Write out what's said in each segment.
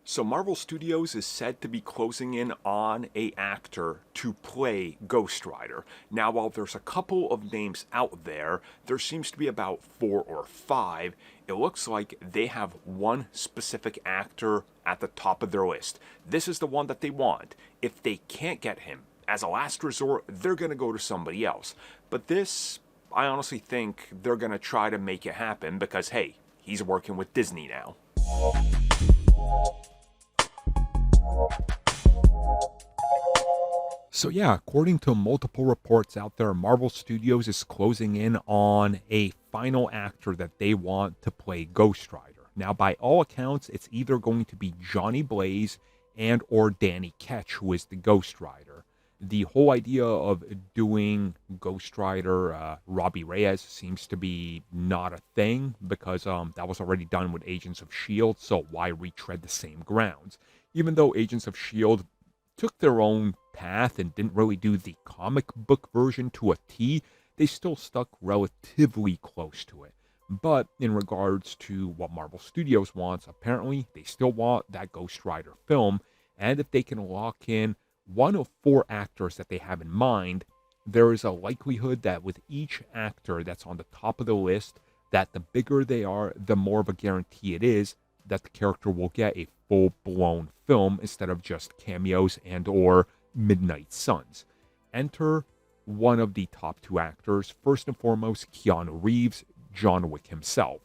So Marvel Studios is said to be closing in on a actor to play Ghost Rider. Now, while there's a couple of names out there, there seems to be about 4 or 5. It looks like they have one specific actor at the top of their list. This is the one that they want. If they can't get him, as a last resort, they're going to go to somebody else. But this, I honestly think they're going to try to make it happen because, hey, he's working with Disney now. So yeah, according to multiple reports out there, Marvel Studios is closing in on a final actor that they want to play Ghost Rider. Now, by all accounts, it's either going to be Johnny Blaze and or Danny Ketch, who is the Ghost Rider. The whole idea of doing Ghost Rider, Robbie Reyes, seems to be not a thing because that was already done with Agents of S.H.I.E.L.D., so why retread the same grounds? Even though Agents of S.H.I.E.L.D. took their own path and didn't really do the comic book version to a T, they still stuck relatively close to it. But in regards to what Marvel Studios wants, apparently they still want that Ghost Rider film, and if they can lock in one of 4 actors that they have in mind, there is a likelihood that with each actor that's on the top of the list, that the bigger they are, the more of a guarantee it is that the character will get a full-blown film instead of just cameos and or Midnight Suns. Enter one of the top 2 actors, first and foremost Keanu Reeves, John Wick himself.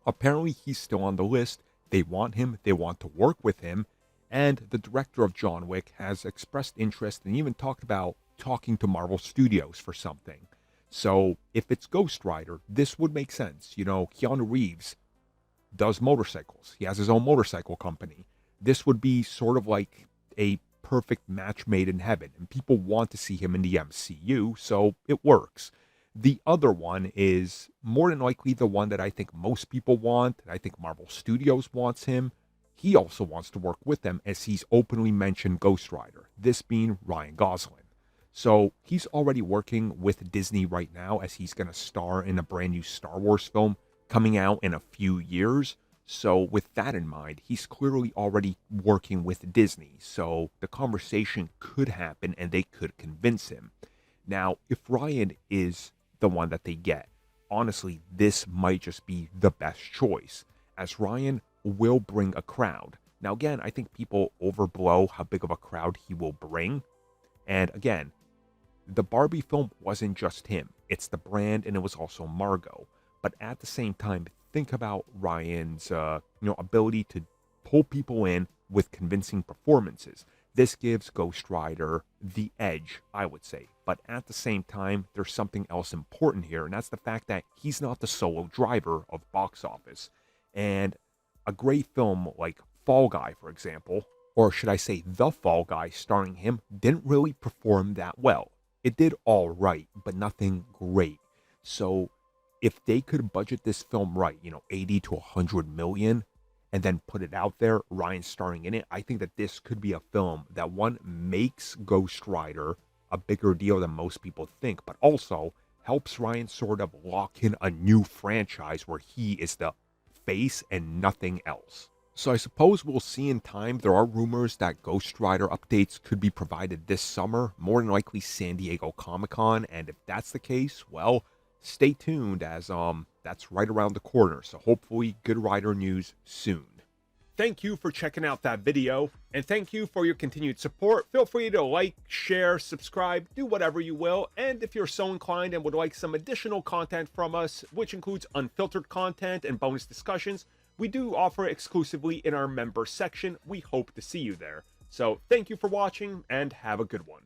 Apparently he's still on the list, they want him, they want to work with him, and the director of John Wick has expressed interest and even talked about talking to Marvel Studios for something. So if it's Ghost Rider, this would make sense. You know, Keanu Reeves does motorcycles. He has his own motorcycle company. This would be sort of like a perfect match made in heaven, and people want to see him in the MCU, so it works. The other one is more than likely the one that I think most people want, and I think Marvel Studios wants him. He also wants to work with them as he's openly mentioned Ghost Rider, this being Ryan Gosling. So he's already working with Disney right now as he's going to star in a brand new Star Wars film coming out in a few years. So with that in mind, he's clearly already working with Disney. So the conversation could happen and they could convince him. Now, if Ryan is the one that they get, honestly, this might just be the best choice, as Ryan will bring a crowd. Now, again, I think people overblow how big of a crowd he will bring. And again, the Barbie film wasn't just him. It's the brand, and it was also Margot. But at the same time, think about Ryan's ability to pull people in with convincing performances. This gives Ghost Rider the edge, I would say. But at the same time, there's something else important here, and that's the fact that he's not the solo driver of box office. And a great film like Fall Guy, for example, or should I say The Fall Guy starring him, didn't really perform that well. It did all right, but nothing great. So if they could budget this film right, 80 to 100 million, and then put it out there, Ryan starring in it, I think that this could be a film that, one, makes Ghost Rider a bigger deal than most people think, but also helps Ryan sort of lock in a new franchise where he is the face and nothing else. So I suppose we'll see in time. There are rumors that Ghost Rider updates could be provided this summer, more than likely San Diego Comic-Con, and if that's the case, well, stay tuned as that's right around the corner. So hopefully good Rider news soon. Thank you for checking out that video, and thank you for your continued support. Feel free to like, share, subscribe, do whatever you will. And if you're so inclined and would like some additional content from us, which includes unfiltered content and bonus discussions, we do offer exclusively in our member section. We hope to see you there. So thank you for watching and have a good one.